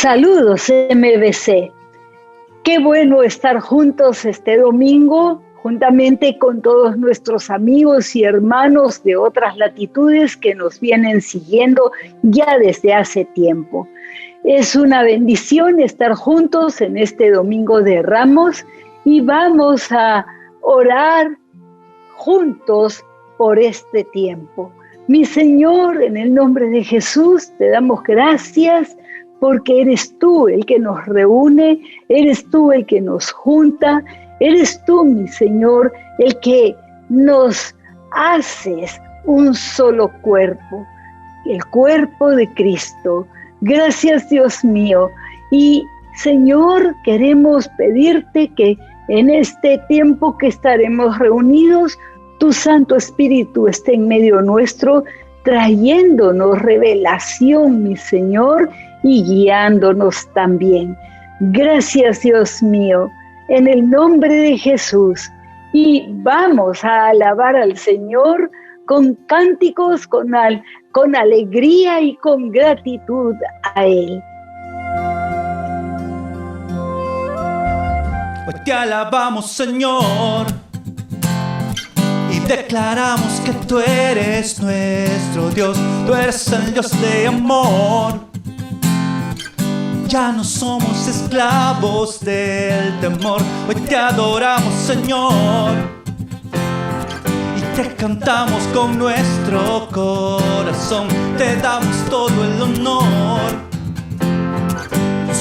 Saludos MBC. Qué bueno estar juntos este domingo, juntamente con todos nuestros amigos y hermanos de otras latitudes que nos vienen siguiendo ya desde hace tiempo. Es una bendición estar juntos en este Domingo de Ramos y vamos a orar juntos por este tiempo. Mi Señor, en el nombre de Jesús, te damos gracias porque eres tú el que nos reúne, eres tú el que nos junta, eres tú, mi Señor, el que nos haces un solo cuerpo, el cuerpo de Cristo. Gracias, Dios mío. Y, Señor, queremos pedirte que en este tiempo que estaremos reunidos, tu Santo Espíritu esté en medio nuestro, trayéndonos revelación, mi Señor, y guiándonos también. Gracias, Dios mío, en el nombre de Jesús. Y vamos a alabar al Señor con cánticos, con alegría y con gratitud a Él. Hoy te alabamos, Señor, y declaramos que tú eres nuestro Dios. Tú eres el Dios de amor. Ya no somos esclavos del temor. Hoy te adoramos, Señor, y te cantamos con nuestro corazón. Te damos todo el honor.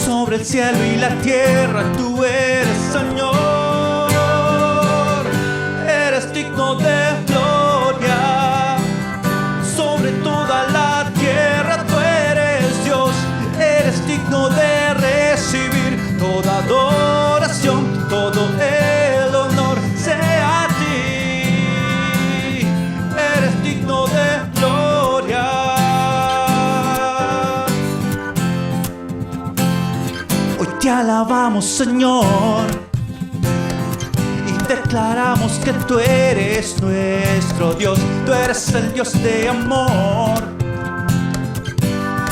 Sobre el cielo y la tierra tú eres, Señor. Eres digno de gloria. Sobre toda la tierra tú eres Dios. Eres digno de recibir toda adoración, todo el honor sea a ti. Eres digno de gloria. Hoy te alabamos, Señor, y declaramos que tú eres nuestro Dios. Tú eres el Dios de amor.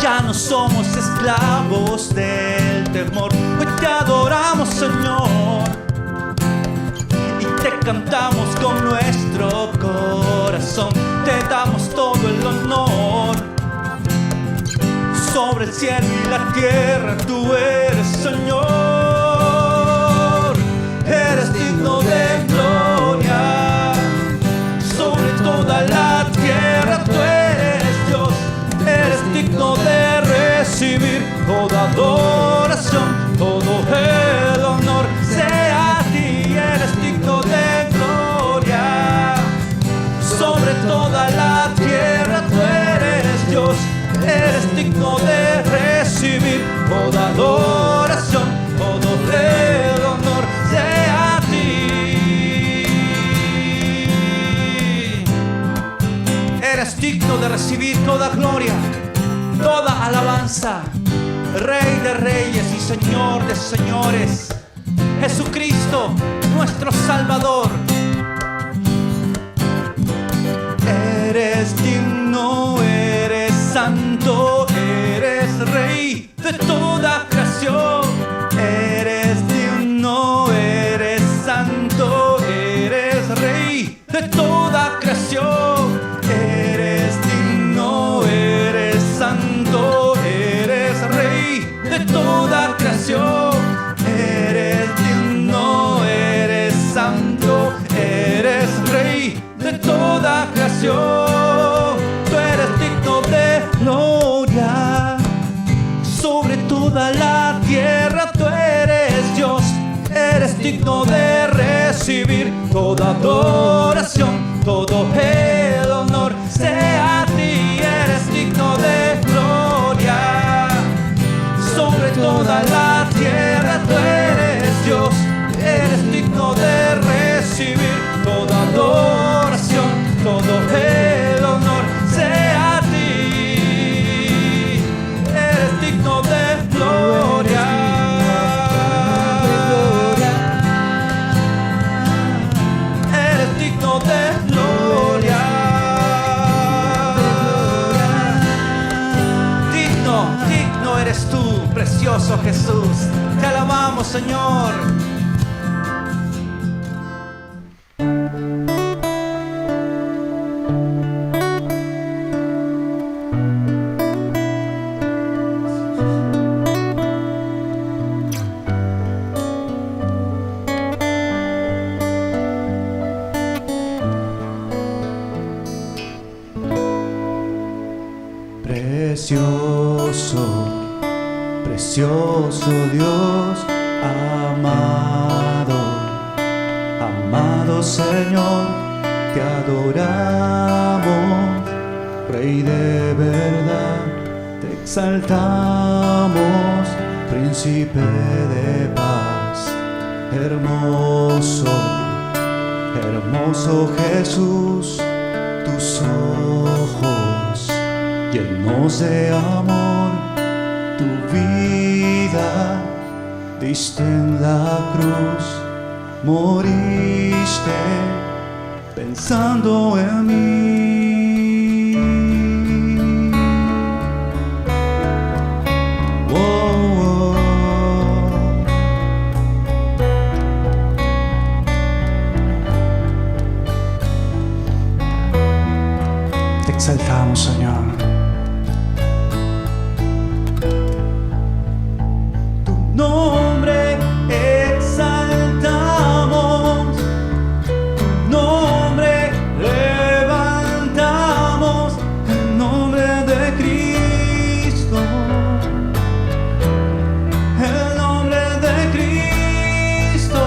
Ya no somos esclavos del temor. Hoy te adoramos, Señor, y te cantamos con nuestro corazón. Te damos todo el honor. Sobre el cielo y la tierra tú eres, Señor. Eres digno de gloria. Sobre toda la tierra tú eres Dios. Eres digno de recibir toda adoración, todo el honor sea a ti. Eres digno de gloria. Sobre toda la tierra tú eres Dios. Eres digno de recibir toda adoración, todo el honor sea a ti. Eres digno de recibir toda gloria, toda alabanza, Rey de reyes y Señor de señores, Jesucristo, nuestro Salvador. Eres digno, eres santo, eres Rey de toda creación. Eres digno, eres santo, eres Rey de toda creación. Eres digno, eres santo, eres Rey de toda creación. Eres digno, eres santo, eres Rey de toda creación. Tú eres digno de gloria. Sobre toda la tierra tú eres Dios. Eres digno de recibir toda adoración, todo el honor sea a ti. Eres digno de gloria. Sobre toda la tierra tú eres Dios. Eres digno de recibir toda adoración, todo el honor sea a ti. Eres digno de gloria. Eres digno de gloria. Digno eres tú. precioso Jesús. Te alabamos, Señor. Precioso, precioso Dios, amado, amado Señor, te adoramos, Rey de verdad, te exaltamos, Príncipe de paz, hermoso, hermoso Jesús, tus ojos llenos de amor, tu vida diste en la cruz, moriste pensando en mí. Oh, oh. Te exaltamos, Señor. Nombre exaltamos, tu nombre levantamos, el nombre de Cristo, el nombre de Cristo.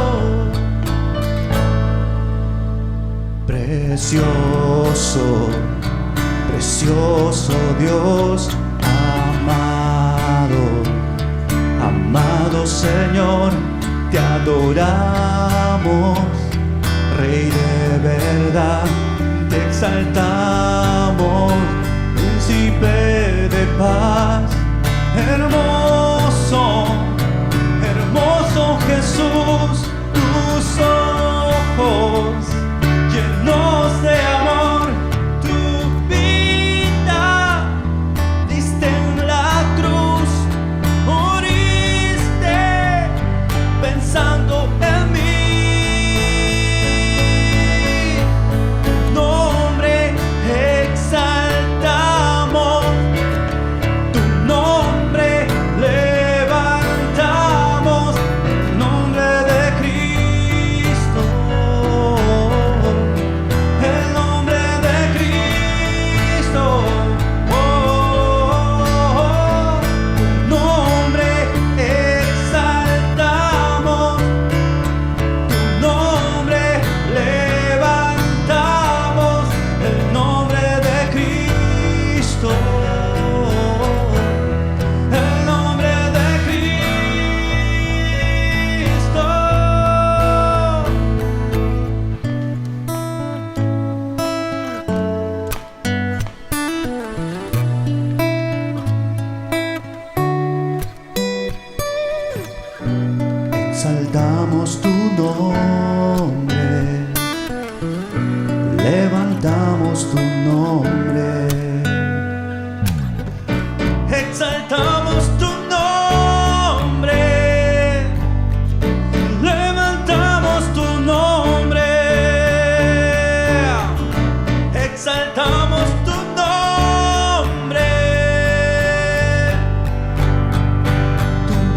Precioso, precioso Dios, amado, amado Señor, te adoramos, Rey de verdad, te exaltamos, Príncipe de paz, hermoso, hermoso Jesús, tus ojos llenos de amor, tu vida diste en la cruz, pensando en mí. Nombre exaltamos, tu nombre levantamos, el nombre de Cristo, el nombre de Cristo. Oh, oh, oh. Tu nombre exaltamos, levantamos el nombre de Cristo, el nombre de Cristo. Exaltamos tu nombre, levantamos tu nombre, exaltamos tu nombre, levantamos tu nombre, exaltamos tu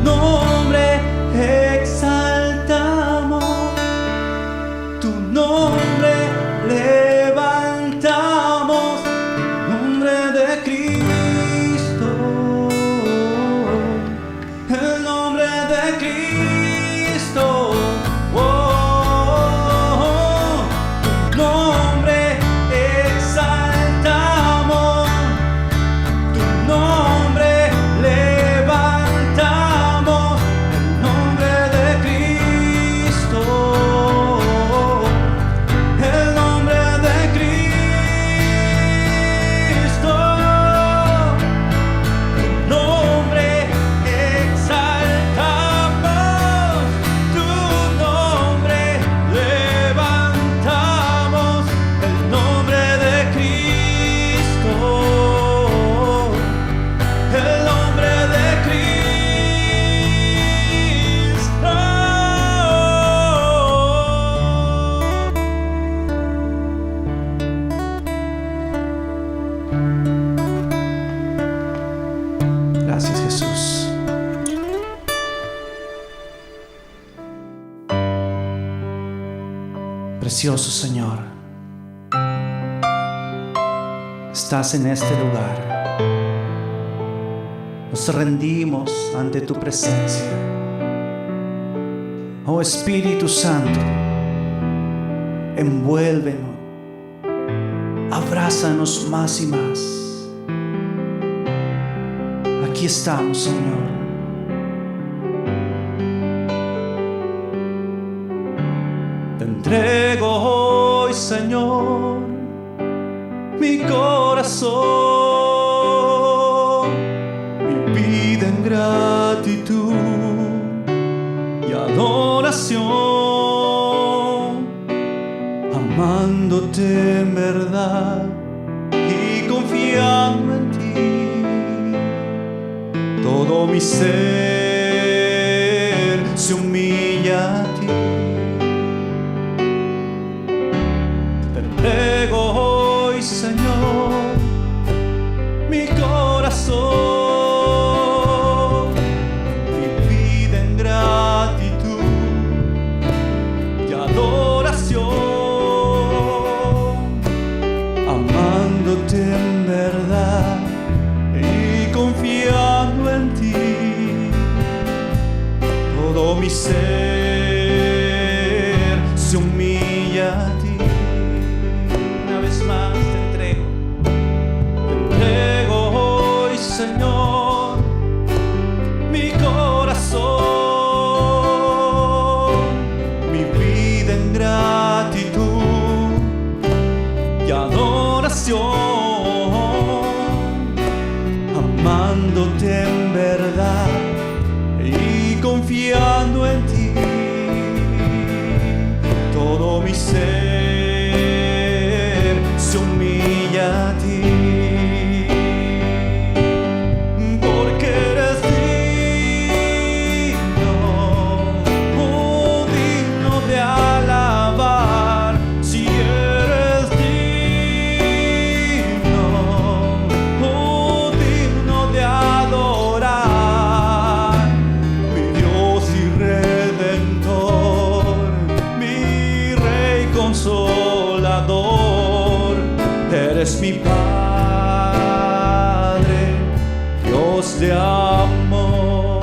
nombre, exaltamos tu nombre, levantamos el nombre de Cristo, el nombre de Cristo. Oh, oh, oh. Tu nombre exaltamos, tu nombre levantamos, el nombre de Cristo, el nombre de Cristo, tu nombre exaltamos. Precioso Señor, estás en este lugar. Nos rendimos ante tu presencia. Oh Espíritu Santo, envuélvenos, abrázanos más y más. Aquí estamos, Señor. Te entrego hoy, Señor, mi corazón, mi vida en gratitud y adoración, amándote en verdad y confiando en ti. Todo mi ser se humilla a ti. Te entrego hoy, Señor, mi corazón, mi vida en gratitud y adoración, amándote en verdad y confiando en ti. Todo mi ser se humilla a ti. Una vez más te entrego hoy, Señor, mi corazón, mi vida en gratitud y adoración, amándote en verdad y confiando en ti. Todo mi ser se humilla a ti. Porque eres digno, oh, digno de alabar. Si eres digno, oh, digno de adorar. Mi Dios y Redentor, mi Rey consolador, eres mi Padre, Dios de amor.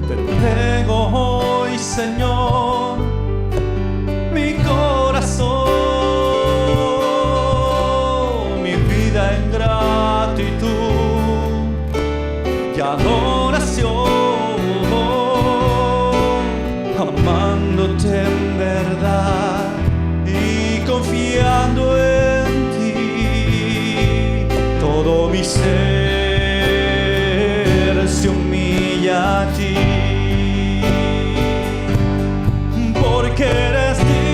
Te entrego hoy, Señor, mi corazón, mi vida en gratitud y adoración, amándote en verdad y confiando en ti. Todo mi ser se humilla a ti. Porque eres digno,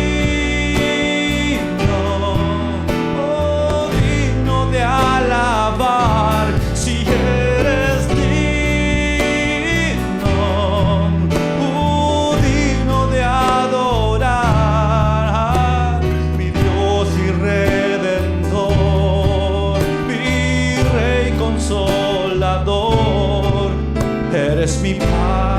oh, digno de alabar. Si eres digno, oh, digno de adorar. Mi Dios y Redentor, mi Rey consolador, eres mi Padre,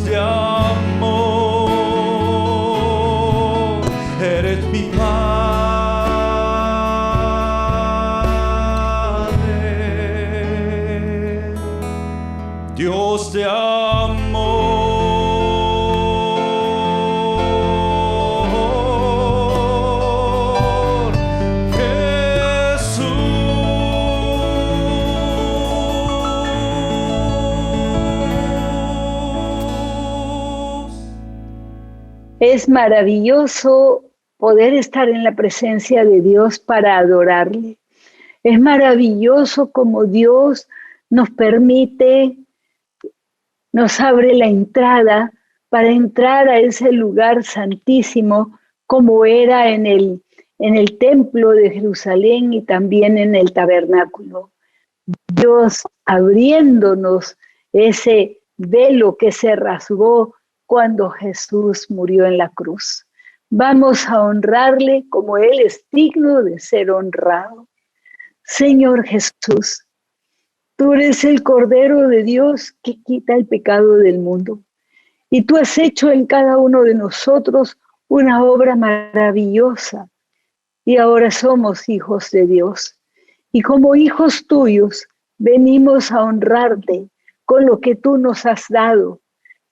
Dios de amor, eres mi Padre. Dios de amor, Jesús. Es maravilloso poder estar en la presencia de Dios para adorarle. Es maravilloso como Dios nos permite, nos abre la entrada para entrar a ese lugar santísimo como era en el templo de Jerusalén y también en el tabernáculo. Dios abriéndonos ese velo que se rasgó cuando Jesús murió en la cruz. Vamos a honrarle como Él es digno de ser honrado. Señor Jesús, tú eres el Cordero de Dios que quita el pecado del mundo. Y tú has hecho en cada uno de nosotros una obra maravillosa. Y ahora somos hijos de Dios. Y como hijos tuyos, venimos a honrarte con lo que tú nos has dado.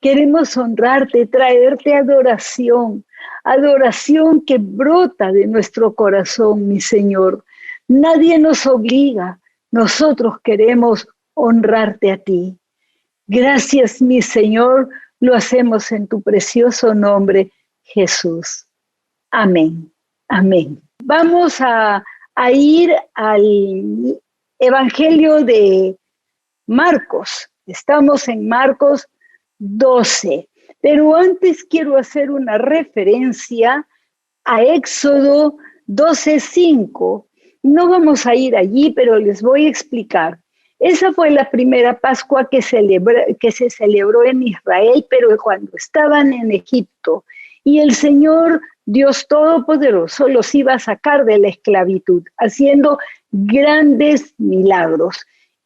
Queremos honrarte, traerte adoración, adoración que brota de nuestro corazón, mi Señor. Nadie nos obliga, nosotros queremos honrarte a ti. Gracias, mi Señor, lo hacemos en tu precioso nombre, Jesús. Amén, amén. Vamos a ir al Evangelio de Marcos. Estamos en Marcos 12, pero antes quiero hacer una referencia a Éxodo 12:5. No vamos a ir allí, pero les voy a explicar. Esa fue la primera Pascua que se celebró en Israel, pero cuando estaban en Egipto. Y el Señor, Dios Todopoderoso, los iba a sacar de la esclavitud, haciendo grandes milagros.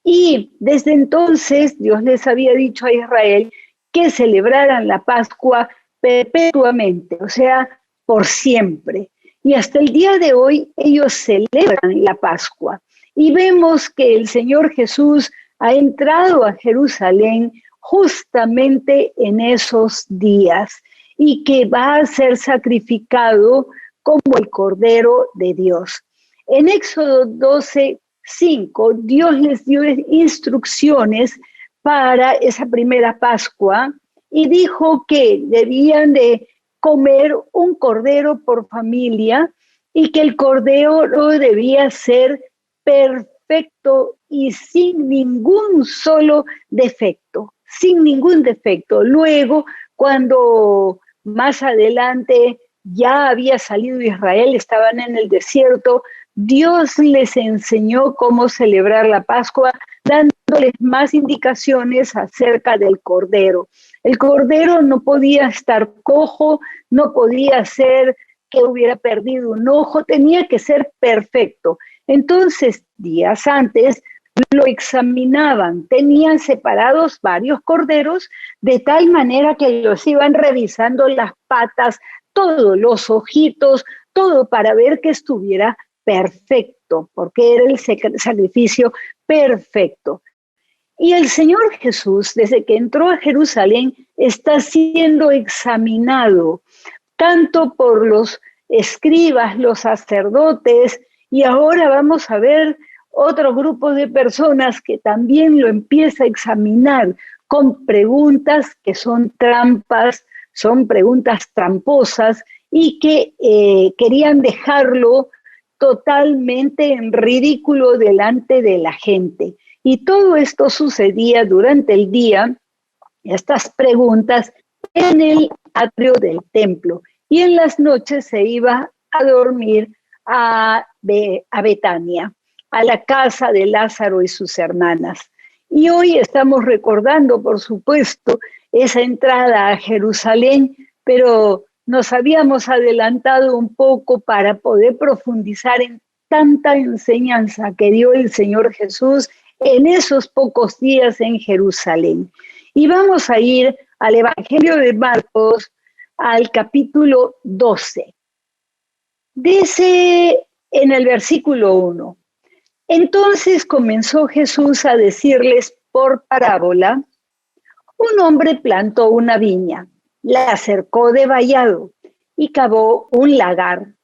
Y desde entonces Dios les había dicho a Israel que celebraran la Pascua perpetuamente, o sea, por siempre. Y hasta el día de hoy ellos celebran la Pascua. Y vemos que el Señor Jesús ha entrado a Jerusalén justamente en esos días y que va a ser sacrificado como el Cordero de Dios. En Éxodo 12:5, Dios les dio instrucciones para esa primera Pascua y dijo que debían de comer un cordero por familia y que el cordero debía ser perfecto y sin ningún solo defecto, sin ningún defecto. Luego, cuando más adelante ya había salido Israel, estaban en el desierto, Dios les enseñó cómo celebrar la Pascua, dándoles más indicaciones acerca del cordero. El cordero no podía estar cojo, no podía ser que hubiera perdido un ojo, tenía que ser perfecto. Entonces, días antes, lo examinaban, tenían separados varios corderos, de tal manera que los iban revisando las patas, todos los ojitos, todo para ver que estuviera perfecto, porque era el sacrificio perfecto. Y el Señor Jesús, desde que entró a Jerusalén, está siendo examinado tanto por los escribas, los sacerdotes, y ahora vamos a ver otro grupo de personas que también lo empieza a examinar con preguntas que son trampas, son preguntas tramposas y que querían dejarlo totalmente en ridículo delante de la gente. Y todo esto sucedía durante el día, estas preguntas, en el atrio del templo. Y en las noches se iba a dormir a Betania, a la casa de Lázaro y sus hermanas. Y hoy estamos recordando, por supuesto, esa entrada a Jerusalén, pero nos habíamos adelantado un poco para poder profundizar en tanta enseñanza que dio el Señor Jesús en esos pocos días en Jerusalén. Y vamos a ir al Evangelio de Marcos, al capítulo 12. Dice en el versículo 1, entonces comenzó Jesús a decirles por parábola, un hombre plantó una viña, la cercó de vallado y cavó un lagar,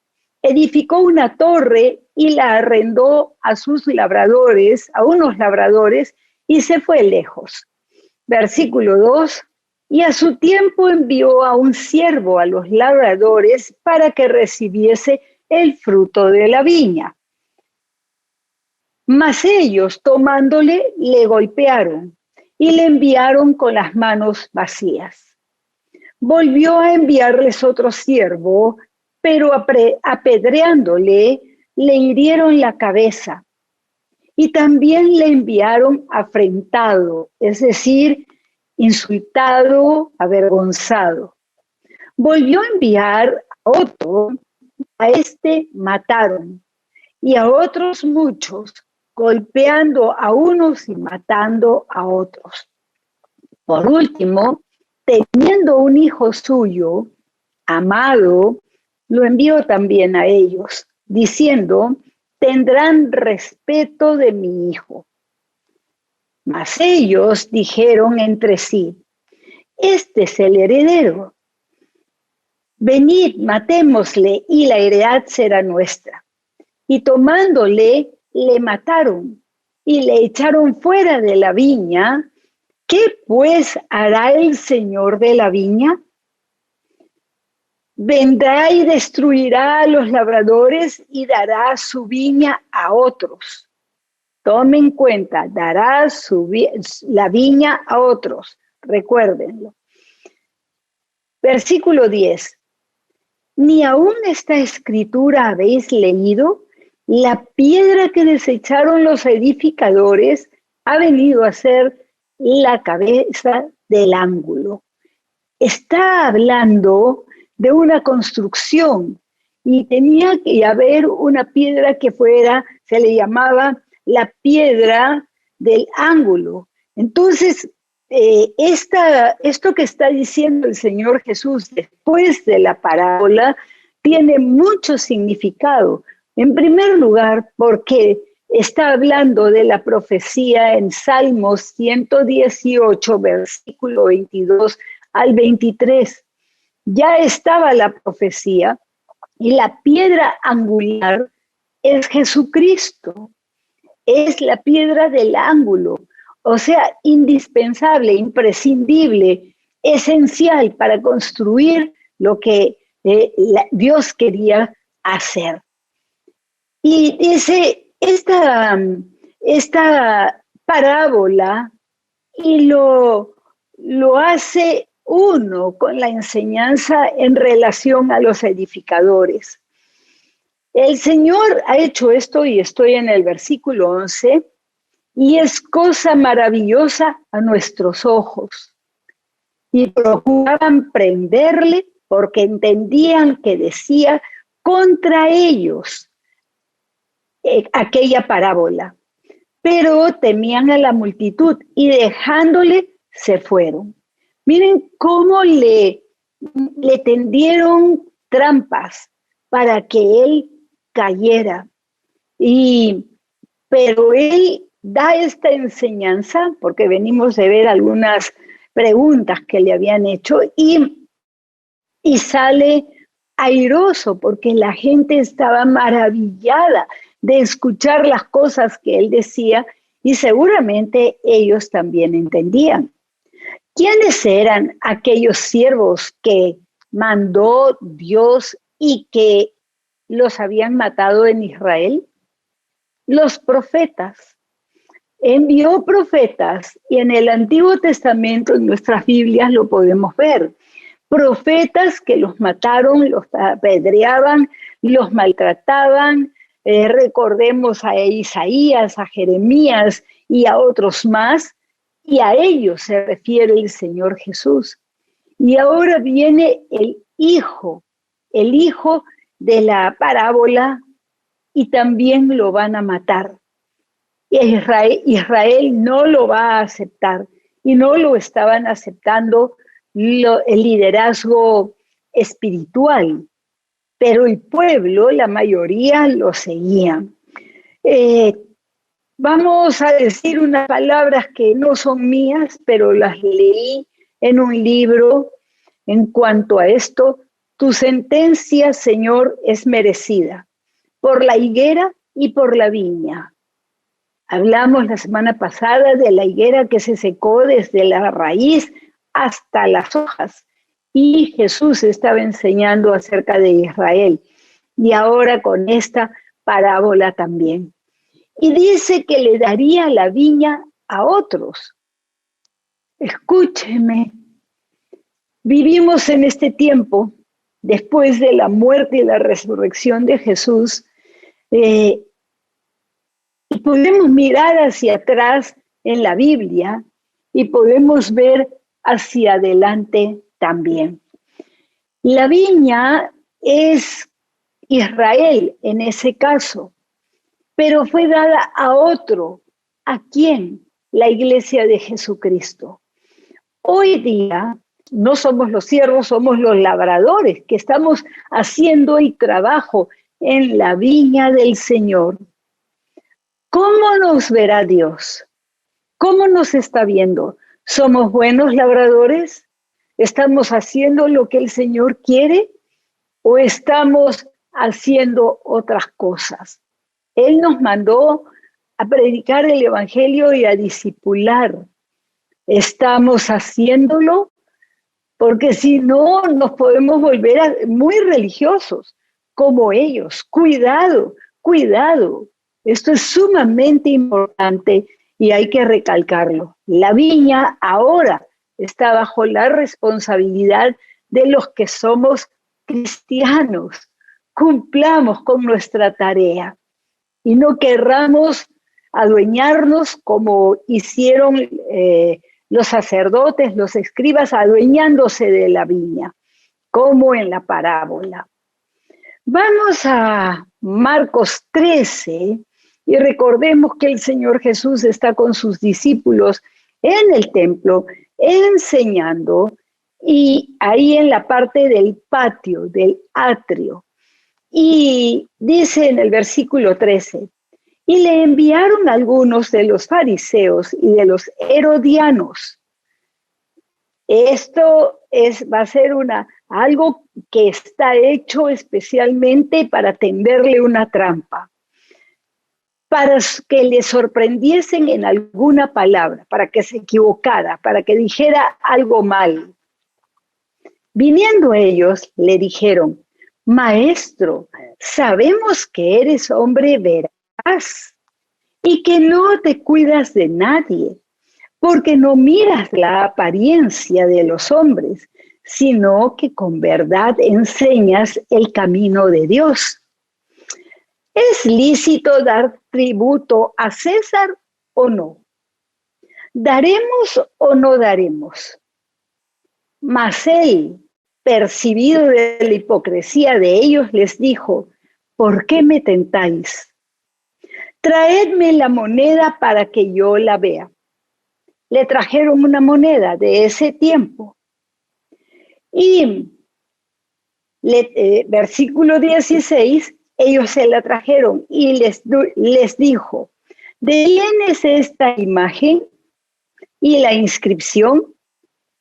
edificó una torre y la arrendó a sus labradores, a unos labradores, y se fue lejos. Versículo 2, y a su tiempo envió a un siervo a los labradores para que recibiese el fruto de la viña. Mas ellos, tomándole, le golpearon y le enviaron con las manos vacías. Volvió a enviarles otro siervo, pero apedreándole, le hirieron la cabeza. Y también le enviaron afrentado, es decir, insultado, avergonzado. Volvió a enviar a otro, a este mataron, y a otros muchos, golpeando a unos y matando a otros. Por último, teniendo un hijo suyo, amado, lo envió también a ellos, diciendo, tendrán respeto de mi hijo. Mas ellos dijeron entre sí, este es el heredero. Venid, matémosle y la heredad será nuestra. Y tomándole, le mataron y le echaron fuera de la viña. ¿Qué pues hará el Señor de la viña? Vendrá y destruirá a los labradores y dará su viña a otros. Tomen en cuenta, dará la viña a otros. Recuérdenlo. Versículo 10. ¿Ni aún esta escritura habéis leído? La piedra que desecharon los edificadores ha venido a ser la cabeza del ángulo. Está hablando de una construcción y tenía que haber una piedra que fuera, se le llamaba la piedra del ángulo. Entonces, esto que está diciendo el Señor Jesús después de la parábola tiene mucho significado. En primer lugar, porque está hablando de la profecía en Salmos 118, versículo 22 al 23. Ya estaba la profecía y la piedra angular es Jesucristo. Es la piedra del ángulo, o sea, indispensable, imprescindible, esencial para construir lo que Dios quería hacer. Y dice, esta parábola y lo hace uno con la enseñanza en relación a los edificadores. El Señor ha hecho esto, y estoy en el versículo 11, y es cosa maravillosa a nuestros ojos. Y procuraban prenderle porque entendían que decía contra ellos aquella parábola. Pero temían a la multitud y dejándole se fueron. Miren cómo le tendieron trampas para que él cayera. Pero él da esta enseñanza, porque venimos de ver algunas preguntas que le habían hecho, y sale airoso, porque la gente estaba maravillada de escuchar las cosas que él decía, y seguramente ellos también entendían. ¿Quiénes eran aquellos siervos que mandó Dios y que los habían matado en Israel? Los profetas. Envió profetas, y en el Antiguo Testamento, en nuestras Biblias, lo podemos ver. Profetas que los mataron, los apedreaban, los maltrataban. Recordemos a Isaías, a Jeremías y a otros más, y a ellos se refiere el Señor Jesús. Y ahora viene el hijo de la parábola, y también lo van a matar. Israel no lo va a aceptar, y no lo estaban aceptando el liderazgo espiritual, pero el pueblo, la mayoría, lo seguían. Vamos a decir unas palabras que no son mías, pero las leí en un libro en cuanto a esto. Tu sentencia, Señor, es merecida por la higuera y por la viña. Hablamos la semana pasada de la higuera que se secó desde la raíz hasta las hojas. Y Jesús estaba enseñando acerca de Israel. Y ahora con esta parábola también. Y dice que le daría la viña a otros. Escúcheme. Vivimos en este tiempo, después de la muerte y la resurrección de Jesús, y podemos mirar hacia atrás en la Biblia y podemos ver hacia adelante también. La viña es Israel en ese caso, pero fue dada a otro. ¿A quién? La iglesia de Jesucristo. Hoy día no somos los siervos, somos los labradores que estamos haciendo el trabajo en la viña del Señor. ¿Cómo nos verá Dios? ¿Cómo nos está viendo? ¿Somos buenos labradores? ¿Estamos haciendo lo que el Señor quiere? ¿O estamos haciendo otras cosas? Él nos mandó a predicar el evangelio y a discipular. ¿Estamos haciéndolo? Porque si no, nos podemos volver muy religiosos, como ellos. Cuidado, cuidado. Esto es sumamente importante y hay que recalcarlo. La viña ahora está bajo la responsabilidad de los que somos cristianos. Cumplamos con nuestra tarea y no querramos adueñarnos como hicieron los sacerdotes, los escribas, adueñándose de la viña, como en la parábola. Vamos a Marcos 13 y recordemos que el Señor Jesús está con sus discípulos en el templo enseñando y ahí en la parte del patio, del atrio. Y dice en el versículo 13, y le enviaron algunos de los fariseos y de los herodianos. Esto va a ser algo que está hecho especialmente para tenderle una trampa, para que le sorprendiesen en alguna palabra, para que se equivocara, para que dijera algo mal. Viniendo ellos, le dijeron, Maestro, sabemos que eres hombre veraz y que no te cuidas de nadie, porque no miras la apariencia de los hombres, sino que con verdad enseñas el camino de Dios. ¿Es lícito dar tributo a César o no? ¿Daremos o no daremos? Mas él, percibido de la hipocresía de ellos, les dijo, ¿por qué me tentáis? Traedme la moneda para que yo la vea. Le trajeron una moneda de ese tiempo. Y versículo 16, ellos se la trajeron y les dijo, ¿de quién es esta imagen y la inscripción?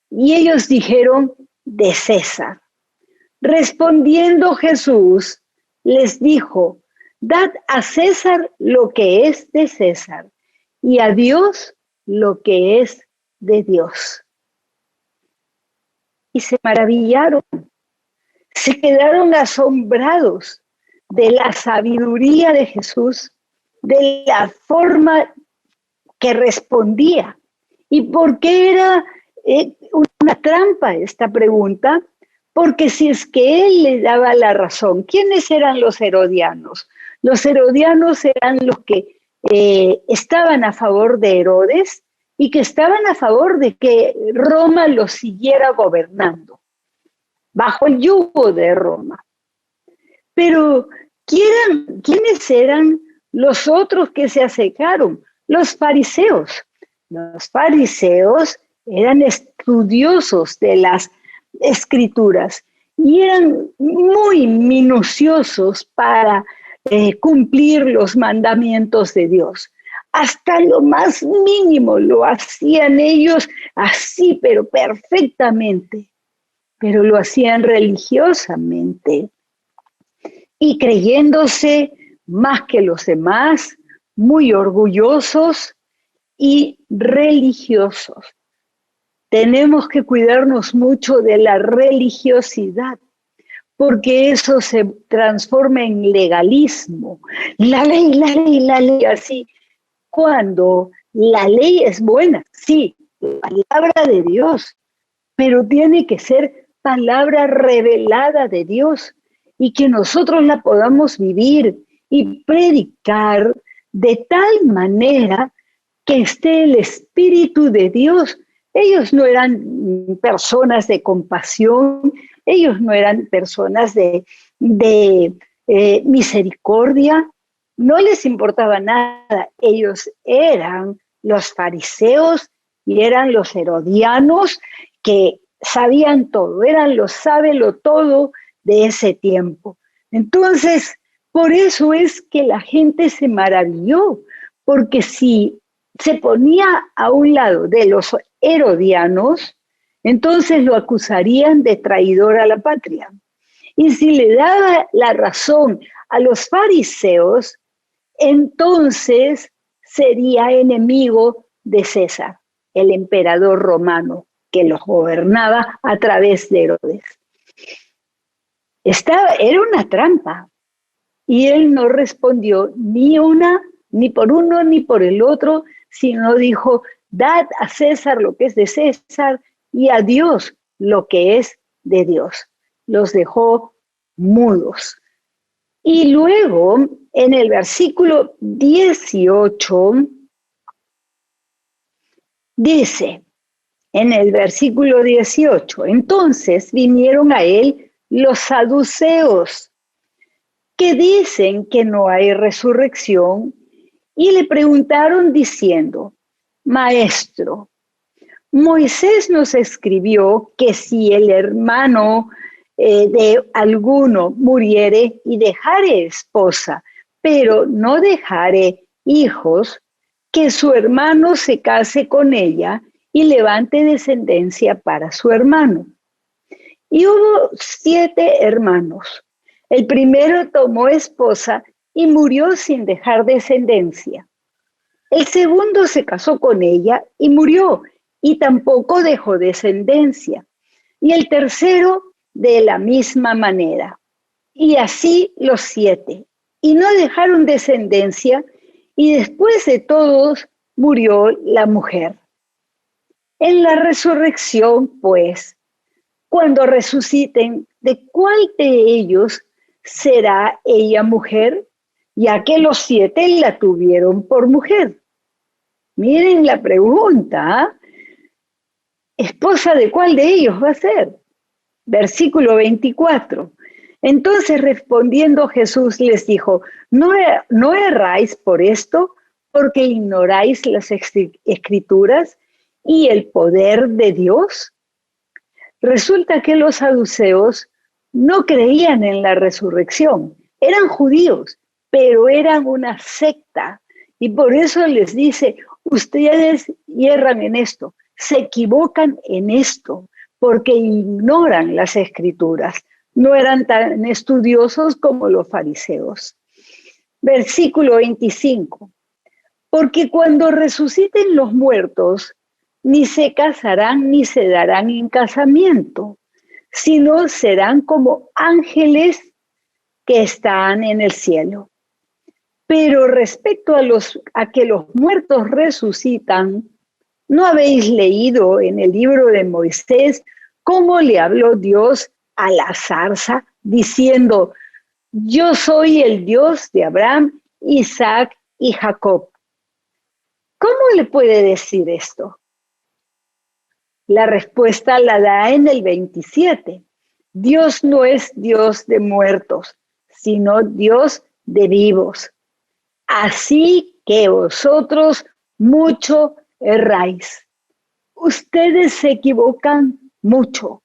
Y ellos dijeron, de César. Respondiendo Jesús, les dijo, dad a César lo que es de César y a Dios lo que es de Dios. Y se maravillaron, se quedaron asombrados de la sabiduría de Jesús, de la forma que respondía. ¿Y por qué era una trampa esta pregunta? Porque si es que él le daba la razón, ¿quiénes eran los herodianos? Los herodianos eran los que estaban a favor de Herodes y que estaban a favor de que Roma los siguiera gobernando, bajo el yugo de Roma. Pero, ¿quiénes eran los otros que se acercaron? Los fariseos. Los fariseos eran estudiosos de las escrituras y eran muy minuciosos para cumplir los mandamientos de Dios. Hasta lo más mínimo lo hacían ellos así, pero perfectamente, pero lo hacían religiosamente y creyéndose más que los demás, muy orgullosos y religiosos. Tenemos que cuidarnos mucho de la religiosidad, porque eso se transforma en legalismo. La ley, así. Cuando la ley es buena, sí, palabra de Dios, pero tiene que ser palabra revelada de Dios y que nosotros la podamos vivir y predicar de tal manera que esté el Espíritu de Dios. Ellos no eran personas de compasión, ellos no eran personas de misericordia, no les importaba nada. Ellos eran los fariseos y eran los herodianos que sabían todo, eran los sábelo todo de ese tiempo. Entonces, por eso es que la gente se maravilló, porque si se ponía a un lado de los herodianos, entonces lo acusarían de traidor a la patria. Y si le daba la razón a los fariseos, entonces sería enemigo de César, el emperador romano, que los gobernaba a través de Herodes. Era una trampa, y él no respondió ni por uno ni por el otro, sino dijo: dad a César lo que es de César y a Dios lo que es de Dios. Los dejó mudos. Y luego, en el versículo 18, dice, en el versículo 18, entonces vinieron a él los saduceos, que dicen que no hay resurrección, y le preguntaron diciendo: Maestro, Moisés nos escribió que si el hermano de alguno muriere y dejare esposa, pero no dejare hijos, que su hermano se case con ella y levante descendencia para su hermano. Y hubo 7 hermanos. El primero tomó esposa y murió sin dejar descendencia. El segundo se casó con ella y murió, y tampoco dejó descendencia. Y el tercero de la misma manera. Y así los 7. Y no dejaron descendencia, y después de todos murió la mujer. En la resurrección, pues, cuando resuciten, ¿de cuál de ellos será ella mujer? Ya que los 7 la tuvieron por mujer. Miren la pregunta. ¿Esposa de cuál de ellos va a ser? Versículo 24. Entonces respondiendo Jesús les dijo: ¿No erráis por esto, porque ignoráis las escrituras y el poder de Dios? Resulta que los saduceos no creían en la resurrección. Eran judíos, pero eran una secta. Y por eso les dice: ustedes yerran en esto, se equivocan en esto, porque ignoran las escrituras. No eran tan estudiosos como los fariseos. Versículo 25. Porque cuando resuciten los muertos, ni se casarán ni se darán en casamiento, sino serán como ángeles que están en el cielo. Pero respecto a que los muertos resucitan, ¿no habéis leído en el libro de Moisés cómo le habló Dios a la zarza diciendo: yo soy el Dios de Abraham, Isaac y Jacob? ¿Cómo le puede decir esto? La respuesta la da en el 27. Dios no es Dios de muertos, sino Dios de vivos. Así que vosotros mucho erráis. ustedes se equivocan mucho.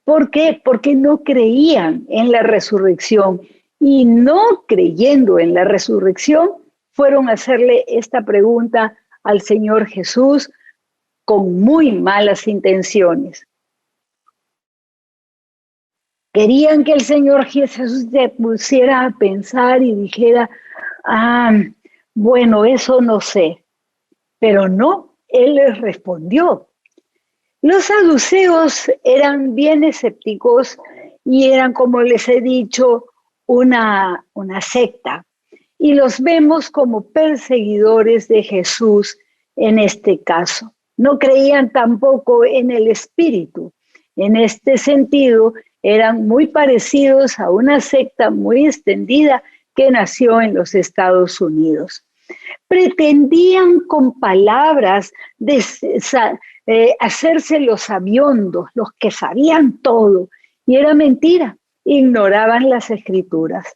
¿Por qué? Porque no creían en la resurrección y no creyendo en la resurrección fueron a hacerle esta pregunta al Señor Jesús con muy malas intenciones. Querían que el Señor Jesús se pusiera a pensar y dijera, bueno, eso no sé. Pero no, Él les respondió. Los saduceos eran bien escépticos y eran, como les he dicho, una secta. Y los vemos como perseguidores de Jesús en este caso. No creían tampoco en el Espíritu. En este sentido, eran muy parecidos a una secta muy extendida que nació en los Estados Unidos. Pretendían con palabras hacerse los sabiondos, los que sabían todo, y era mentira, ignoraban las Escrituras.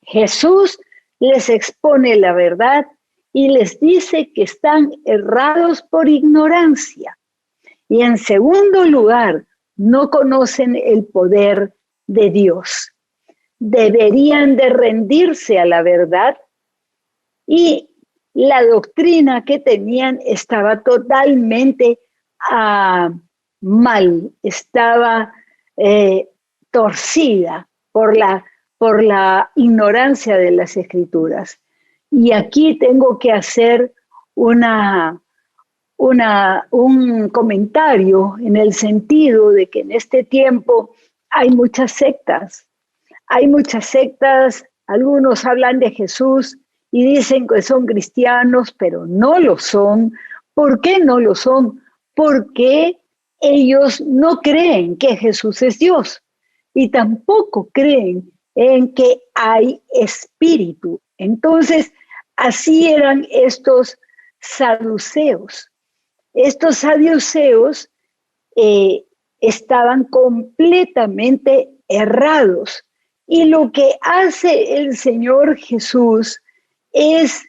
Jesús les expone la verdad y les dice que están errados por ignorancia. Y en segundo lugar, no conocen el poder de Dios. Deberían de rendirse a la verdad y la doctrina que tenían estaba totalmente mal, estaba torcida por la ignorancia de las Escrituras. Y aquí tengo que hacer un comentario en el sentido de que en este tiempo hay muchas sectas. Hay muchas sectas, algunos hablan de Jesús y dicen que son cristianos, pero no lo son. ¿Por qué no lo son? Porque ellos no creen que Jesús es Dios y tampoco creen en que hay espíritu. Entonces, así eran estos saduceos. Estos saduceos estaban completamente errados. Y lo que hace el Señor Jesús es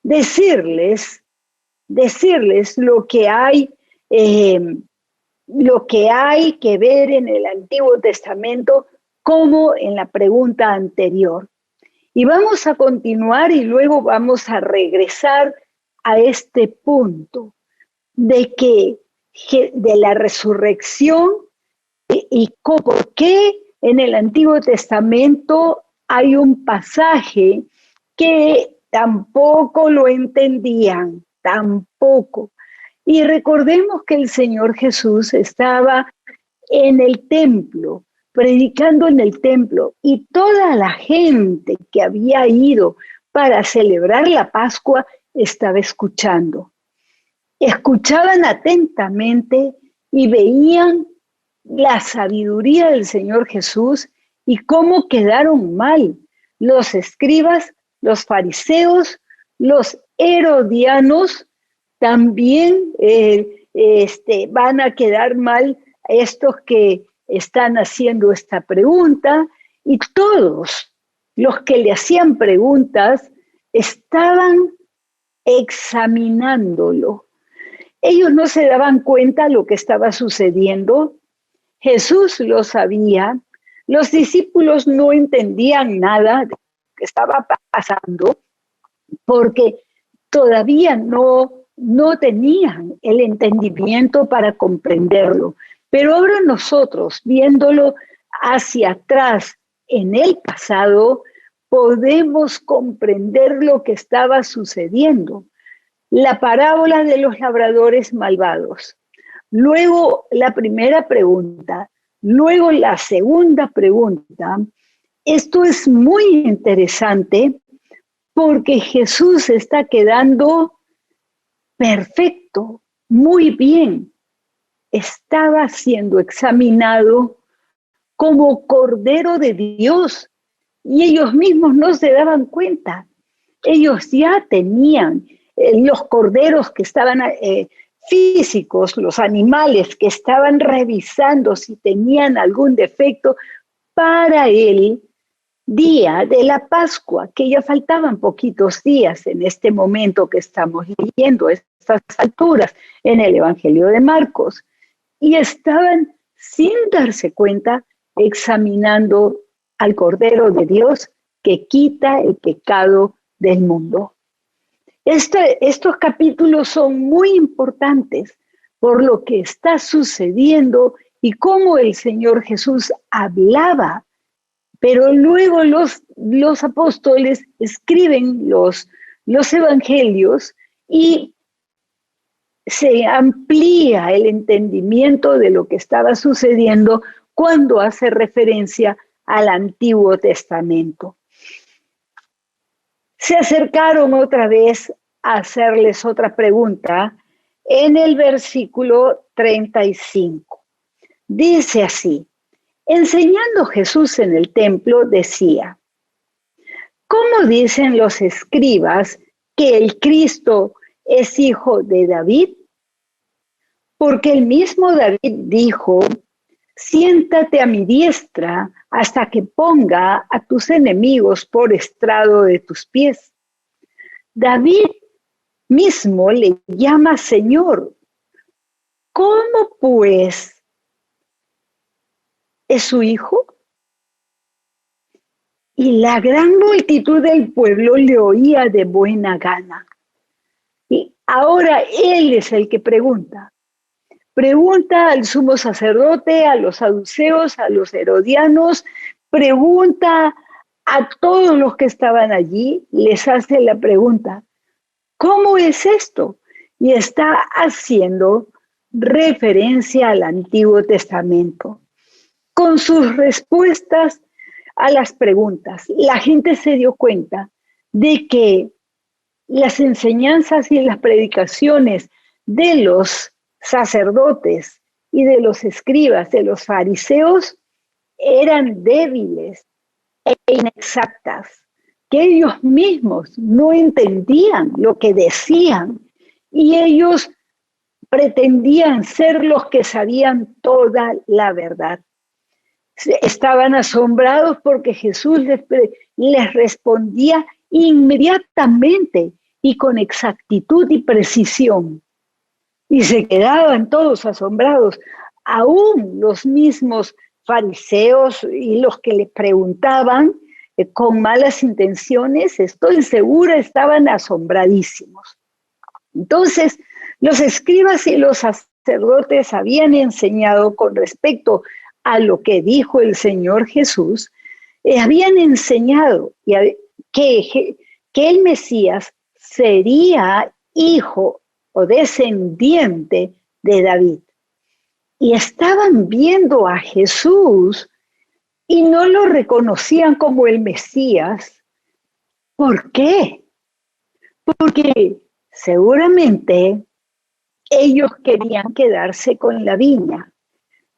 decirles lo que hay que ver en el Antiguo Testamento como en la pregunta anterior. Y vamos a continuar y luego vamos a regresar a este punto de la resurrección y por qué en el Antiguo Testamento hay un pasaje que tampoco lo entendían, tampoco. Y recordemos que el Señor Jesús estaba en el templo, predicando en el templo, y toda la gente que había ido para celebrar la Pascua estaba escuchando. Escuchaban atentamente y veían la sabiduría del Señor Jesús y cómo quedaron mal los escribas, los fariseos, los herodianos. También van a quedar mal estos que están haciendo esta pregunta, y todos los que le hacían preguntas estaban examinándolo. Ellos no se daban cuenta de lo que estaba sucediendo. Jesús lo sabía. Los discípulos no entendían nada de lo que estaba pasando porque todavía no tenían el entendimiento para comprenderlo. Pero ahora nosotros, viéndolo hacia atrás en el pasado, podemos comprender lo que estaba sucediendo. La parábola de los labradores malvados. Luego la primera pregunta, luego la segunda pregunta. Esto es muy interesante porque Jesús está quedando perfecto, muy bien. Estaba siendo examinado como Cordero de Dios y ellos mismos no se daban cuenta. Ellos ya tenían los corderos que estaban físicos, los animales que estaban revisando si tenían algún defecto para el día de la Pascua, que ya faltaban poquitos días en este momento que estamos leyendo estas alturas en el Evangelio de Marcos. Y estaban, sin darse cuenta, examinando al Cordero de Dios que quita el pecado del mundo. Estos capítulos son muy importantes por lo que está sucediendo y cómo el Señor Jesús hablaba. Pero luego los apóstoles escriben los evangelios y se amplía el entendimiento de lo que estaba sucediendo cuando hace referencia al Antiguo Testamento. Se acercaron otra vez a hacerles otra pregunta en el versículo 35. Dice así: enseñando Jesús en el templo, decía: ¿cómo dicen los escribas que el Cristo es hijo de David? Porque el mismo David dijo: siéntate a mi diestra hasta que ponga a tus enemigos por estrado de tus pies. David mismo le llama Señor. ¿Cómo pues es su hijo? Y la gran multitud del pueblo le oía de buena gana. Y ahora él es el que pregunta. Pregunta al sumo sacerdote, a los saduceos, a los herodianos, pregunta a todos los que estaban allí, les hace la pregunta: ¿cómo es esto? Y está haciendo referencia al Antiguo Testamento. Con sus respuestas a las preguntas, la gente se dio cuenta de que las enseñanzas y las predicaciones de los sacerdotes y de los escribas, de los fariseos, eran débiles e inexactas, que ellos mismos no entendían lo que decían y ellos pretendían ser los que sabían toda la verdad. Estaban asombrados porque Jesús les respondía inmediatamente y con exactitud y precisión. Y se quedaban todos asombrados. Aún los mismos fariseos y los que le preguntaban con malas intenciones, estoy segura, estaban asombradísimos. Entonces, los escribas y los sacerdotes habían enseñado con respecto a lo que dijo el Señor Jesús, habían enseñado que el Mesías sería hijo o descendiente de David. Y estaban viendo a Jesús y no lo reconocían como el Mesías. ¿Por qué? Porque seguramente ellos querían quedarse con la viña.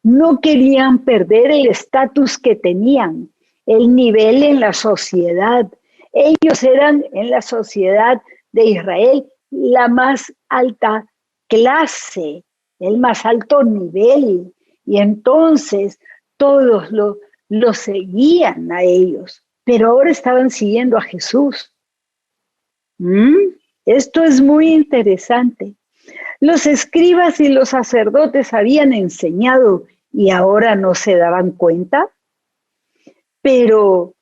No querían perder el estatus que tenían, el nivel en la sociedad. Ellos eran en la sociedad de Israel la más alta clase, el más alto nivel. Y entonces todos lo seguían a ellos. Pero ahora estaban siguiendo a Jesús. Esto es muy interesante. Los escribas y los sacerdotes habían enseñado y ahora no se daban cuenta, pero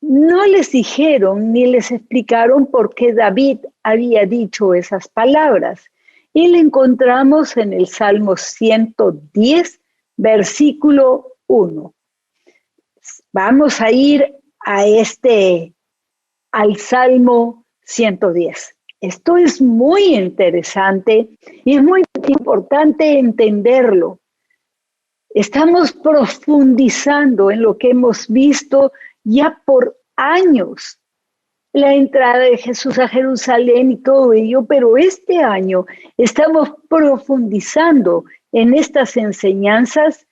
no les dijeron ni les explicaron por qué David había dicho esas palabras. Y le encontramos en el Salmo 110, versículo 1. Vamos a ir al Salmo 110. Esto es muy interesante y es muy importante entenderlo. Estamos profundizando en lo que hemos visto ya por años. La entrada de Jesús a Jerusalén y todo ello, pero este año estamos profundizando en estas enseñanzas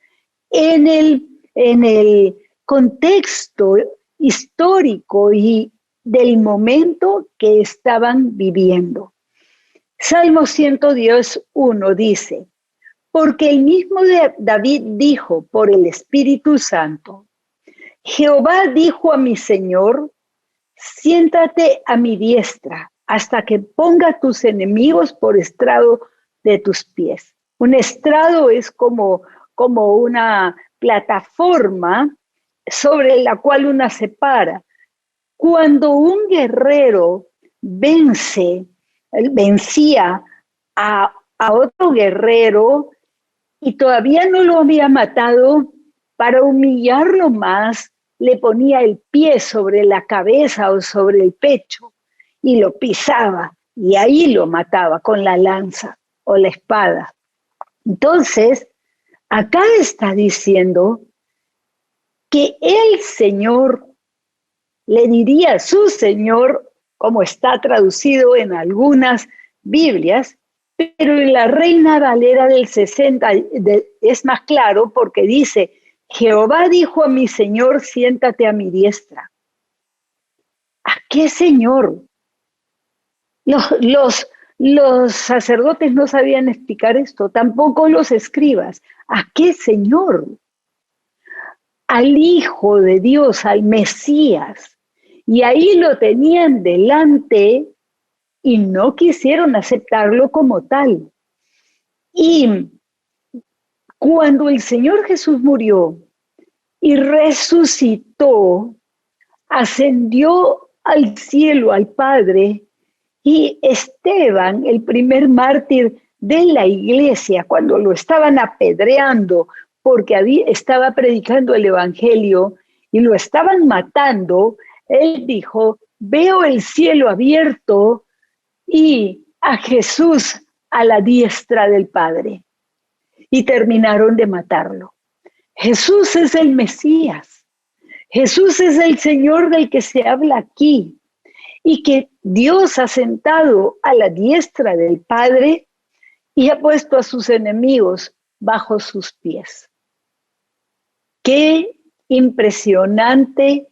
en el contexto histórico y del momento que estaban viviendo. Salmo 110, 1 dice: porque el mismo David dijo por el Espíritu Santo: Jehová dijo a mi Señor, siéntate a mi diestra hasta que ponga a tus enemigos por estrado de tus pies. Un estrado es como una plataforma sobre la cual uno se para. Cuando un guerrero vencía a otro guerrero y todavía no lo había matado, para humillarlo más, le ponía el pie sobre la cabeza o sobre el pecho y lo pisaba y ahí lo mataba con la lanza o la espada. Entonces, acá está diciendo que el Señor le diría a su Señor, como está traducido en algunas Biblias, pero en la Reina Valera del 60 es más claro porque dice, Jehová dijo a mi Señor, siéntate a mi diestra. ¿A qué Señor? Los sacerdotes no sabían explicar esto, tampoco los escribas. ¿A qué Señor? Al Hijo de Dios, al Mesías. Y ahí lo tenían delante y no quisieron aceptarlo como tal. Y cuando el Señor Jesús murió y resucitó, ascendió al cielo, al Padre, y Esteban, el primer mártir de la iglesia, cuando lo estaban apedreando porque estaba predicando el evangelio y lo estaban matando, él dijo, veo el cielo abierto y a Jesús a la diestra del Padre. Y terminaron de matarlo. Jesús es el Mesías. Jesús es el Señor del que se habla aquí. Y que Dios ha sentado a la diestra del Padre y ha puesto a sus enemigos bajo sus pies. Qué impresionante.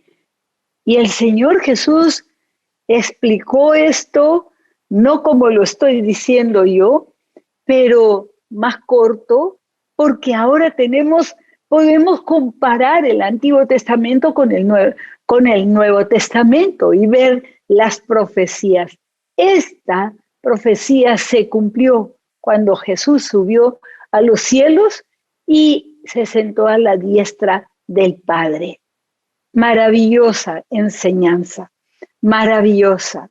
Y el Señor Jesús explicó esto, no como lo estoy diciendo yo, pero más corto, porque ahora podemos comparar el Antiguo Testamento con el Nuevo Testamento y ver las profecías. Esta profecía se cumplió cuando Jesús subió a los cielos y se sentó a la diestra del Padre. Maravillosa enseñanza, maravillosa.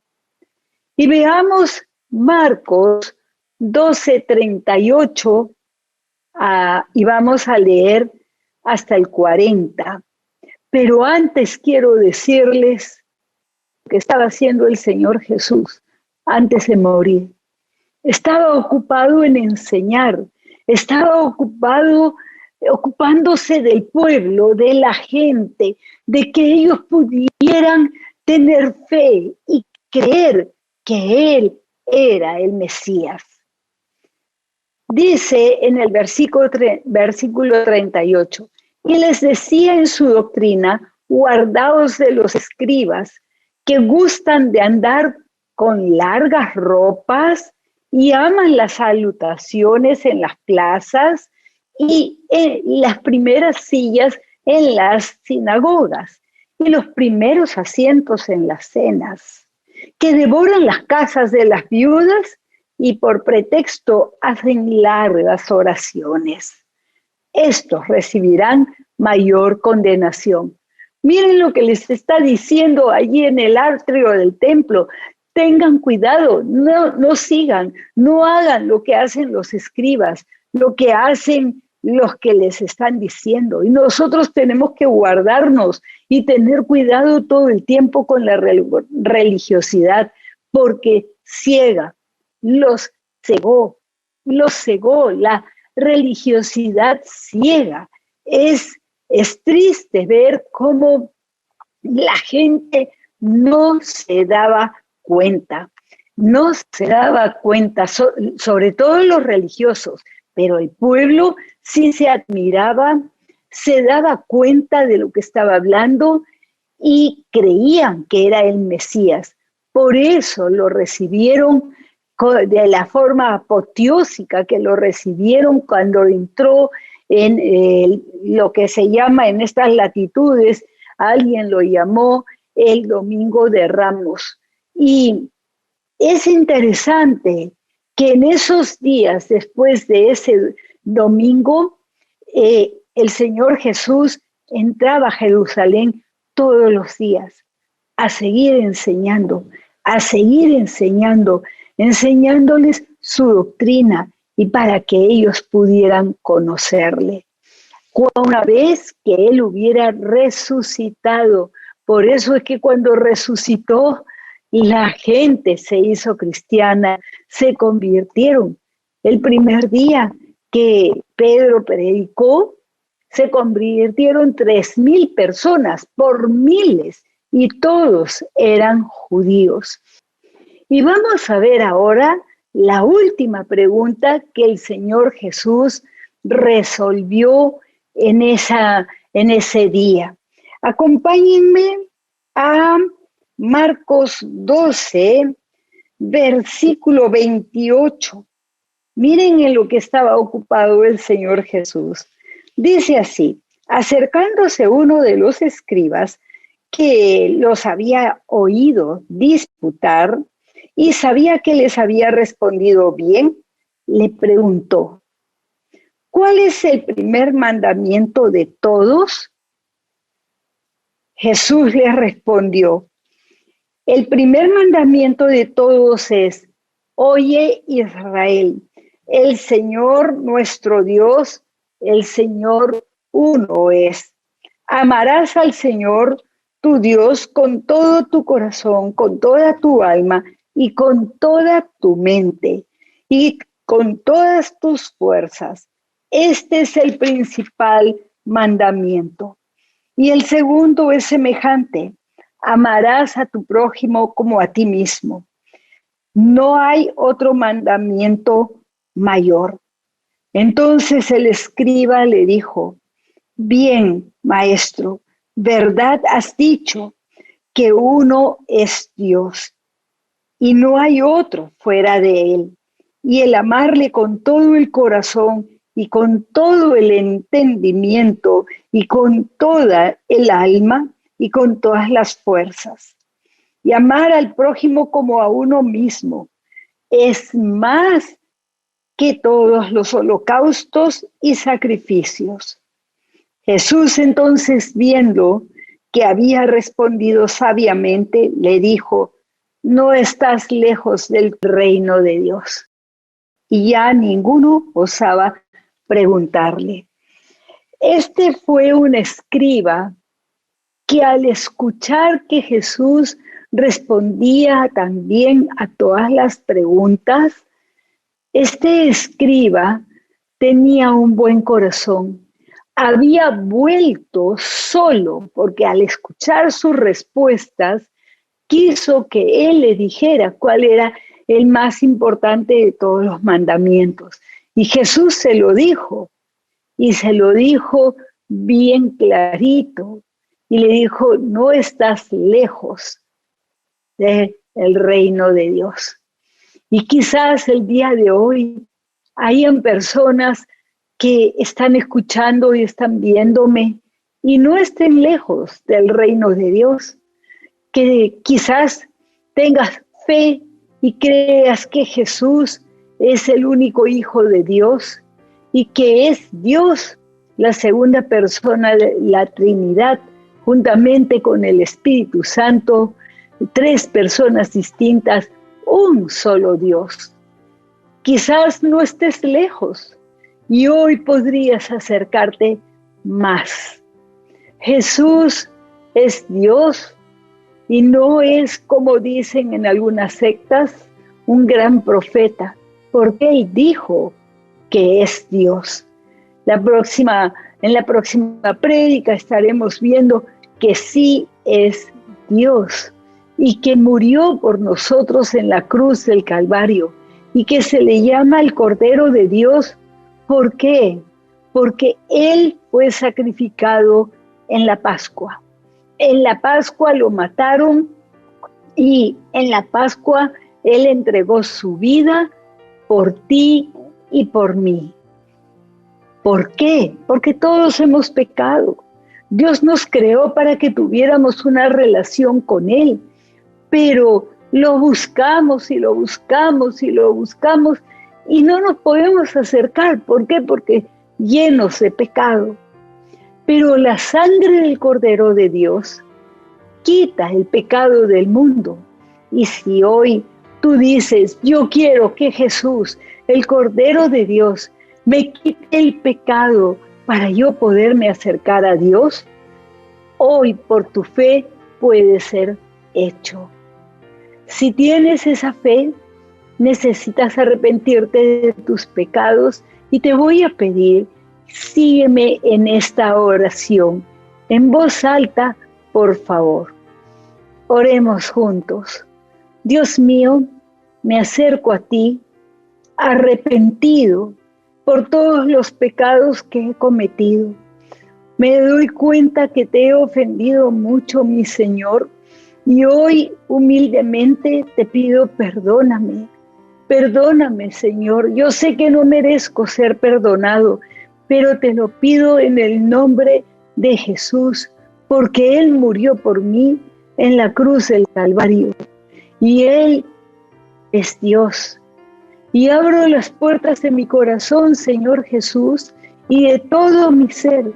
Y veamos Marcos 12:38 y vamos a leer hasta el 40. Pero antes quiero decirles que estaba haciendo el Señor Jesús antes de morir. Estaba ocupado en enseñar, estaba ocupándose del pueblo, de la gente, de que ellos pudieran tener fe y creer que Él era el Mesías. Dice en el versículo 38, y les decía en su doctrina, guardaos de los escribas, que gustan de andar con largas ropas y aman las salutaciones en las plazas y en las primeras sillas en las sinagogas y los primeros asientos en las cenas, que devoran las casas de las viudas y por pretexto hacen largas oraciones. Estos recibirán mayor condenación. Miren lo que les está diciendo allí en el atrio del templo. Tengan cuidado, no sigan, no hagan lo que hacen los escribas, lo que hacen los que les están diciendo. Y nosotros tenemos que guardarnos y tener cuidado todo el tiempo con la religiosidad, porque ciega, los cegó, la religiosidad ciega. Es triste ver cómo la gente no se daba cuenta, sobre todo los religiosos, pero el pueblo sí se admiraba, se daba cuenta de lo que estaba hablando y creían que era el Mesías. Por eso lo recibieron de la forma apoteósica que lo recibieron cuando entró en lo que se llama en estas latitudes, alguien lo llamó el Domingo de Ramos. Y Es interesante que en esos días, después de ese domingo, el Señor Jesús entraba a Jerusalén todos los días a seguir enseñando, enseñándoles su doctrina y para que ellos pudieran conocerle. Una vez que Él hubiera resucitado, por eso es que cuando resucitó, la gente se hizo cristiana, se convirtieron. El primer día que Pedro predicó, se convirtieron 3,000 personas por miles y todos eran judíos. Y vamos a ver ahora la última pregunta que el Señor Jesús resolvió en ese día. Acompáñenme a Marcos 12, versículo 28. Miren en lo que estaba ocupado el Señor Jesús. Dice así: acercándose uno de los escribas que los había oído disputar y sabía que les había respondido bien, le preguntó: ¿cuál es el primer mandamiento de todos? Jesús les respondió: el primer mandamiento de todos es: oye, Israel, el Señor nuestro Dios, el Señor uno es. Amarás al Señor tu Dios con todo tu corazón, con toda tu alma y con toda tu mente y con todas tus fuerzas. Este es el principal mandamiento. Y el segundo es semejante: amarás a tu prójimo como a ti mismo. No hay otro mandamiento mayor. Entonces el escriba le dijo: bien, maestro, verdad has dicho, que uno es Dios y no hay otro fuera de él. Y el amarle con todo el corazón y con todo el entendimiento y con toda el alma y con todas las fuerzas. Y amar al prójimo como a uno mismo es más que todos los holocaustos y sacrificios. Jesús entonces, viendo que había respondido sabiamente, le dijo: no estás lejos del reino de Dios. Y ya ninguno osaba preguntarle. Este fue un escriba que al escuchar que Jesús respondía también a todas las preguntas, este escriba tenía un buen corazón. Había vuelto solo porque al escuchar sus respuestas quiso que él le dijera cuál era el más importante de todos los mandamientos. Y Jesús se lo dijo, y se lo dijo bien clarito. Y le dijo: no estás lejos del reino de Dios. Y quizás el día de hoy hayan personas que están escuchando y están viéndome y no estén lejos del reino de Dios. Que quizás tengas fe y creas que Jesús es el único Hijo de Dios y que es Dios, la segunda persona de la Trinidad, juntamente con el Espíritu Santo, 3 personas distintas, un solo Dios. Quizás no estés lejos y hoy podrías acercarte más. Jesús es Dios y no es, como dicen en algunas sectas, un gran profeta, porque Él dijo que es Dios. En la próxima prédica estaremos viendo que sí es Dios y que murió por nosotros en la cruz del Calvario y que se le llama el Cordero de Dios. ¿Por qué? Porque Él fue sacrificado en la Pascua. En la Pascua lo mataron y en la Pascua Él entregó su vida por ti y por mí. ¿Por qué? Porque todos hemos pecado. Dios nos creó para que tuviéramos una relación con Él, pero Lo buscamos y lo buscamos y lo buscamos y no nos podemos acercar. ¿Por qué? Porque llenos de pecado. Pero la sangre del Cordero de Dios quita el pecado del mundo. Y si hoy tú dices, yo quiero que Jesús, el Cordero de Dios, me quite el pecado para yo poderme acercar a Dios, hoy por tu fe puede ser hecho. Si tienes esa fe, necesitas arrepentirte de tus pecados y te voy a pedir, sígueme en esta oración, en voz alta, por favor. Oremos juntos. Dios mío, me acerco a ti, arrepentido por todos los pecados que he cometido. Me doy cuenta que te he ofendido mucho, mi Señor, y hoy humildemente te pido perdóname. Perdóname, Señor. Yo sé que no merezco ser perdonado, pero te lo pido en el nombre de Jesús, porque Él murió por mí en la cruz del Calvario. Y Él es Dios. Y abro las puertas de mi corazón, Señor Jesús, y de todo mi ser.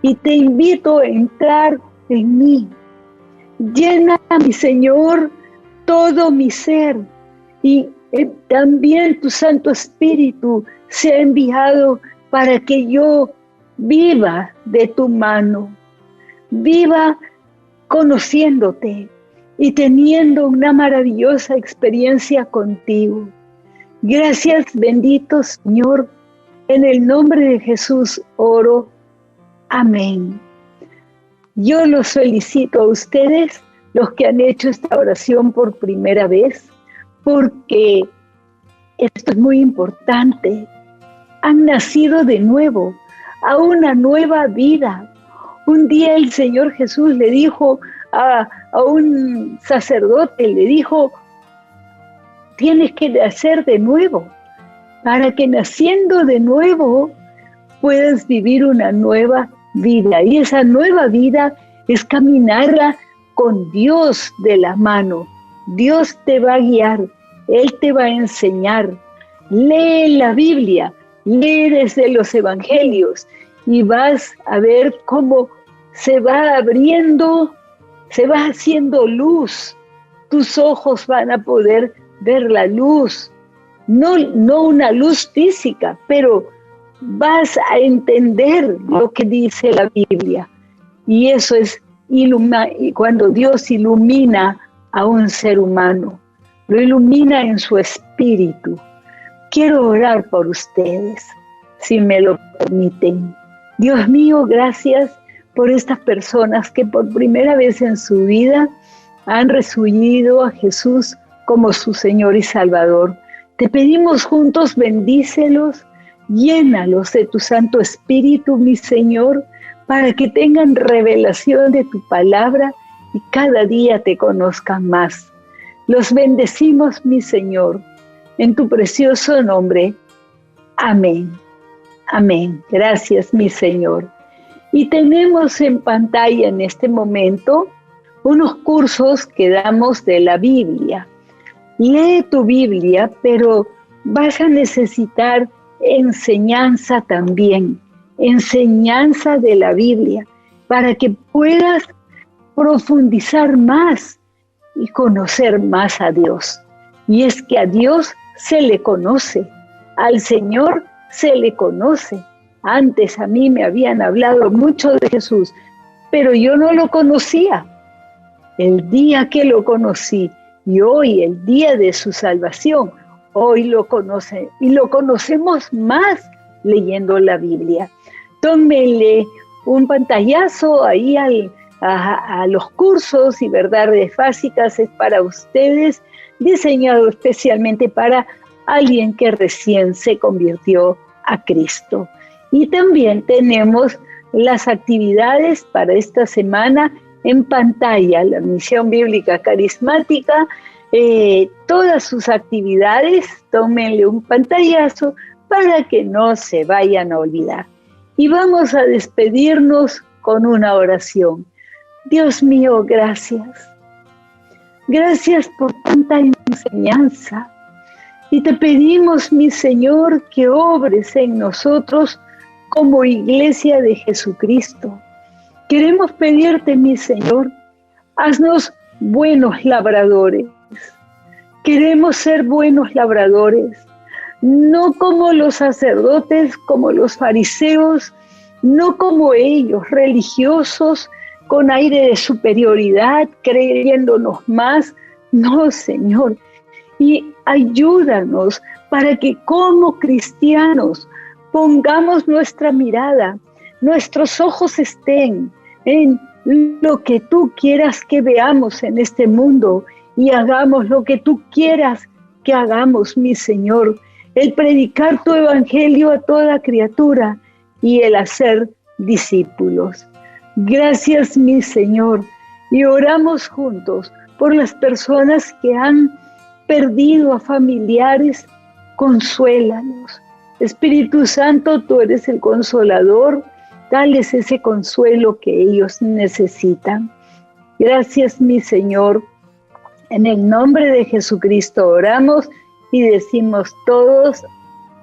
Y te invito a entrar en mí. Llena, mi Señor, todo mi ser. Y también tu Santo Espíritu se ha enviado para que yo viva de tu mano. Viva conociéndote y teniendo una maravillosa experiencia contigo. Gracias, bendito Señor. En el nombre de Jesús oro. Amén. Yo los felicito a ustedes, los que han hecho esta oración por primera vez, porque esto es muy importante. Han nacido de nuevo a una nueva vida. Un día el Señor Jesús le dijo a un sacerdote, le dijo, tienes que nacer de nuevo, para que naciendo de nuevo puedas vivir una nueva vida. Y esa nueva vida es caminarla con Dios de la mano. Dios te va a guiar, Él te va a enseñar. Lee la Biblia, lee desde los evangelios y vas a ver cómo se va abriendo, se va haciendo luz. Tus ojos van a poder ver la luz, no una luz física, pero vas a entender lo que dice la Biblia. Y eso es cuando Dios ilumina a un ser humano, lo ilumina en su espíritu. Quiero orar por ustedes, si me lo permiten. Dios mío, gracias por estas personas que por primera vez en su vida han recibido a Jesús como su Señor y Salvador. Te pedimos juntos, bendícelos, llénalos de tu Santo Espíritu, mi Señor, para que tengan revelación de tu palabra y cada día te conozcan más. Los bendecimos, mi Señor, en tu precioso nombre. Amén. Amén. Gracias, mi Señor. Y tenemos en pantalla en este momento unos cursos que damos de la Biblia. Lee tu Biblia, pero vas a necesitar enseñanza también, enseñanza de la Biblia, para que puedas profundizar más y conocer más a Dios. Y es que a Dios se le conoce, al Señor se le conoce. Antes a mí me habían hablado mucho de Jesús, pero yo no lo conocía. El día que lo conocí, y hoy, el día de su salvación, hoy lo conoce y lo conocemos más leyendo la Biblia. Tómenle un pantallazo ahí a los cursos y verdades básicas, es para ustedes, diseñado especialmente para alguien que recién se convirtió a Cristo. Y también tenemos las actividades para esta semana en pantalla, la Misión Bíblica Carismática, todas sus actividades, tómenle un pantallazo para que no se vayan a olvidar. Y vamos a despedirnos con una oración. Dios mío, gracias. Gracias por tanta enseñanza. Y te pedimos, mi Señor, que obres en nosotros como Iglesia de Jesucristo. Queremos pedirte, mi Señor, haznos buenos labradores. Queremos ser buenos labradores, no como los sacerdotes, como los fariseos, no como ellos, religiosos, con aire de superioridad, creyéndonos más. No, Señor. Y ayúdanos para que como cristianos pongamos nuestra mirada, nuestros ojos estén en lo que tú quieras que veamos en este mundo y hagamos lo que tú quieras que hagamos, mi Señor. El predicar tu evangelio a toda criatura y el hacer discípulos. Gracias, mi Señor. Y oramos juntos por las personas que han perdido a familiares. Consuélanos. Espíritu Santo, tú eres el consolador. Dales ese consuelo que ellos necesitan. Gracias, mi Señor. En el nombre de Jesucristo oramos y decimos todos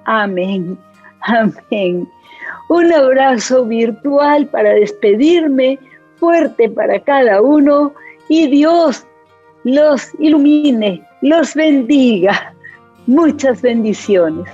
amén. Amén. Un abrazo virtual para despedirme, fuerte para cada uno, y Dios los ilumine, los bendiga. Muchas bendiciones.